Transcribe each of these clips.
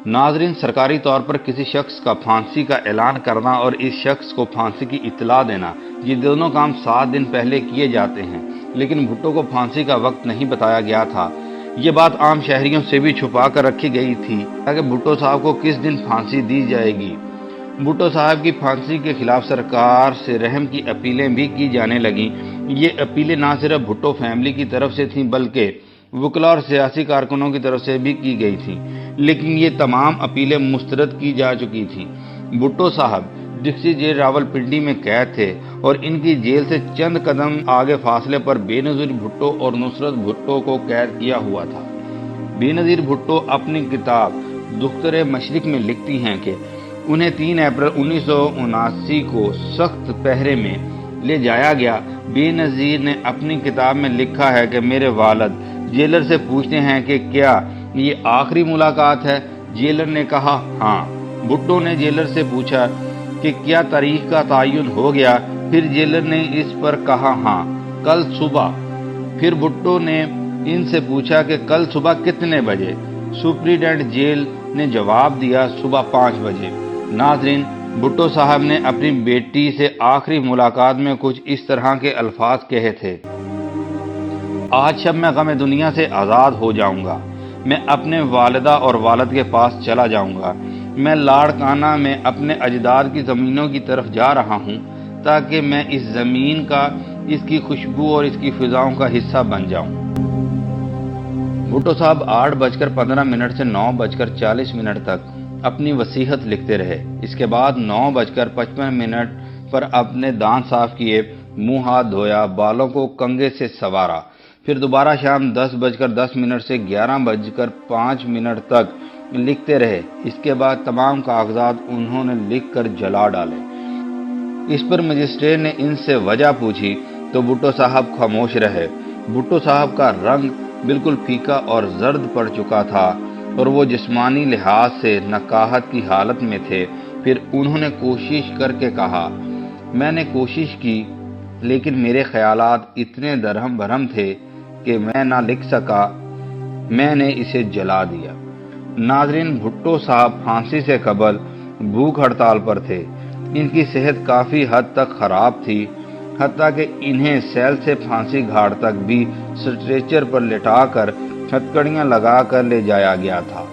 ناظرین، سرکاری طور پر کسی شخص کا پھانسی کا اعلان کرنا اور اس شخص کو پھانسی کی اطلاع دینا، یہ دونوں کام 7 دن پہلے کیے جاتے ہیں، لیکن بھٹو کو پھانسی کا وقت نہیں بتایا گیا تھا۔ یہ بات عام شہریوں سے بھی چھپا کر رکھی گئی تھی تاکہ بھٹو صاحب کو کس دن پھانسی دی جائے گی۔ بھٹو صاحب کی پھانسی کے خلاف سرکار سے رحم کی اپیلیں بھی کی جانے لگیں۔ یہ اپیلیں نہ صرف بھٹو فیملی کی طرف سے تھیں بلکہ وکلاء اور سیاسی کارکنوں کی طرف سے بھی کی گئی تھیں، لیکن یہ تمام اپیلیں مسترد کی جا چکی تھیں۔ بھٹو صاحب ڈسٹرکٹ جیل راولپنڈی میں قید تھے اور ان کی جیل سے چند قدم آگے فاصلے پر بے نظیر بھٹو اور نصرت بھٹو کو قید کیا ہوا تھا۔ بے نظیر بھٹو اپنی کتاب دختر مشرق میں لکھتی ہیں کہ انہیں 3 اپریل 1979 کو سخت پہرے میں لے جایا گیا۔ بے نظیر نے اپنی کتاب میں لکھا ہے کہ میرے والد جیلر سے پوچھتے ہیں کہ کیا یہ آخری ملاقات ہے؟ جیلر نے کہا ہاں۔ بھٹو نے جیلر سے پوچھا کہ کیا تاریخ کا تعین ہو گیا؟ پھر جیلر نے اس پر کہا ہاں، کل صبح۔ پھر بھٹو نے ان سے پوچھا کہ کل صبح کتنے بجے؟ سپرنٹینڈنٹ جیل نے جواب دیا صبح 5 بجے۔ ناظرین، بھٹو صاحب نے اپنی بیٹی سے آخری ملاقات میں کچھ اس طرح کے الفاظ کہے تھے: آج شب میں غم دنیا سے آزاد ہو جاؤں گا۔ میں اپنے والدہ اور والد کے پاس چلا جاؤں گا۔ میں لاڑکانہ میں اپنے اجداد کی زمینوں کی طرف جا رہا ہوں تاکہ میں اس زمین کا، اس کی خوشبو اور اس کی فضاؤں کا حصہ بن جاؤں۔ بھٹو صاحب 8:15 سے 9:40 تک اپنی وصیت لکھتے رہے۔ اس کے بعد 9:55 پر اپنے دانت صاف کیے، منہ ہاتھ دھویا، بالوں کو کنگھے سے سنوارا۔ پھر دوبارہ شام 10:10 سے 11:05 تک لکھتے رہے۔ اس کے بعد تمام کاغذات انہوں نے لکھ کر جلا ڈالے۔ اس پر مجسٹریٹ نے ان سے وجہ پوچھی تو بھٹو صاحب خاموش رہے۔ بھٹو صاحب کا رنگ بالکل پھیکا اور زرد پڑ چکا تھا اور وہ جسمانی لحاظ سے نکاہت کی حالت میں تھے۔ پھر انہوں نے کوشش کر کے کہا، میں نے کوشش کی لیکن میرے خیالات اتنے درہم بھرم تھے کہ میں نہ لکھ سکا، میں نے اسے جلا دیا۔ ناظرین، بھٹو صاحب پھانسی سے قبل بھوک ہڑتال پر تھے۔ ان کی صحت کافی حد تک خراب تھی، حتیٰ کہ انہیں سیل سے پھانسی گھاٹ تک بھی سٹریچر پر لٹا کر ہتھکڑیاں لگا کر لے جایا گیا تھا۔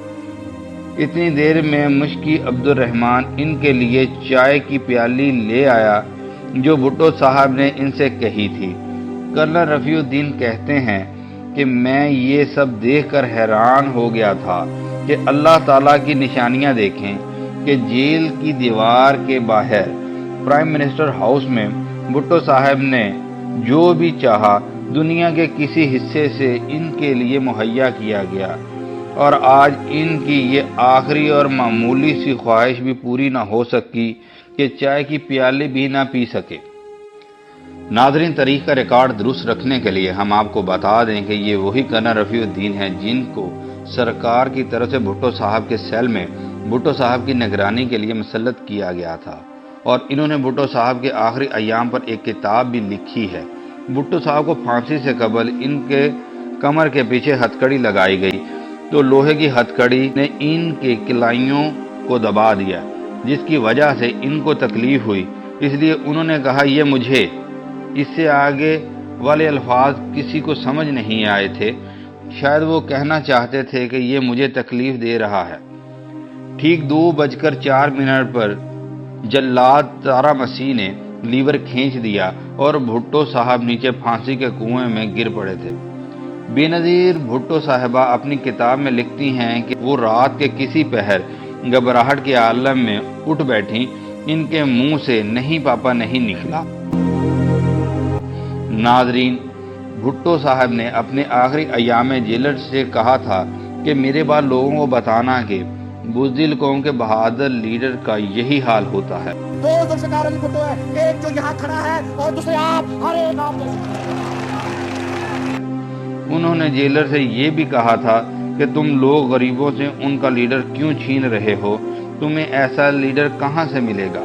اتنی دیر میں مشکی عبدالرحمن ان کے لیے چائے کی پیالی لے آیا جو بھٹو صاحب نے ان سے کہی تھی۔ کرنل رفیع الدین کہتے ہیں کہ میں یہ سب دیکھ کر حیران ہو گیا تھا کہ اللہ تعالیٰ کی نشانیاں دیکھیں کہ جیل کی دیوار کے باہر پرائم منسٹر ہاؤس میں بھٹو صاحب نے جو بھی چاہا دنیا کے کسی حصے سے ان کے لیے مہیا کیا گیا، اور آج ان کی یہ آخری اور معمولی سی خواہش بھی پوری نہ ہو سکی کہ چائے کی پیالی بھی نہ پی سکے۔ ناظرین، تاریخ کا ریکارڈ درست رکھنے کے لیے ہم آپ کو بتا دیں کہ یہ وہی کرنل رفیع الدین ہیں جن کو سرکار کی طرف سے بھٹو صاحب کے سیل میں بھٹو صاحب کی نگرانی کے لیے مسلط کیا گیا تھا، اور انہوں نے بھٹو صاحب کے آخری ایام پر ایک کتاب بھی لکھی ہے۔ بھٹو صاحب کو پھانسی سے قبل ان کے کمر کے پیچھے ہتھکڑی لگائی گئی تو لوہے کی ہتھکڑی نے ان کے کلائیوں کو دبا دیا، جس کی وجہ سے ان کو تکلیف ہوئی۔ اس لیے انہوں نے کہا یہ مجھے، اس سے آگے والے الفاظ کسی کو سمجھ نہیں آئے تھے۔ شاید وہ کہنا چاہتے تھے کہ یہ مجھے تکلیف دے رہا ہے۔ ٹھیک 2:04 پر جلاد تارا مسیح نے لیور کھینچ دیا اور بھٹو صاحب نیچے پھانسی کے کنویں میں گر پڑے تھے۔ بے نظیر بھٹو صاحبہ اپنی کتاب میں لکھتی ہیں کہ وہ رات کے کسی پہر گھبراہٹ کے عالم میں اٹھ بیٹھیں، ان کے منہ سے نہیں پاپا نہیں نکلا۔ ناظرین، بھٹو صاحب نے اپنے آخری ایام میں جیلر سے کہا تھا کہ میرے بعد لوگوں کو بتانا کہ بزدل قوم کے بہادر لیڈر کا یہی حال ہوتا ہے۔ دو ذوالفقار علی بھٹو ہے، ایک جو یہاں کھڑا ہے اور دوسرے آپ، ہر ایک آپ جیسے۔ انہوں نے جیلر سے یہ بھی کہا تھا کہ تم لوگ غریبوں سے ان کا لیڈر کیوں چھین رہے ہو؟ تمہیں ایسا لیڈر کہاں سے ملے گا؟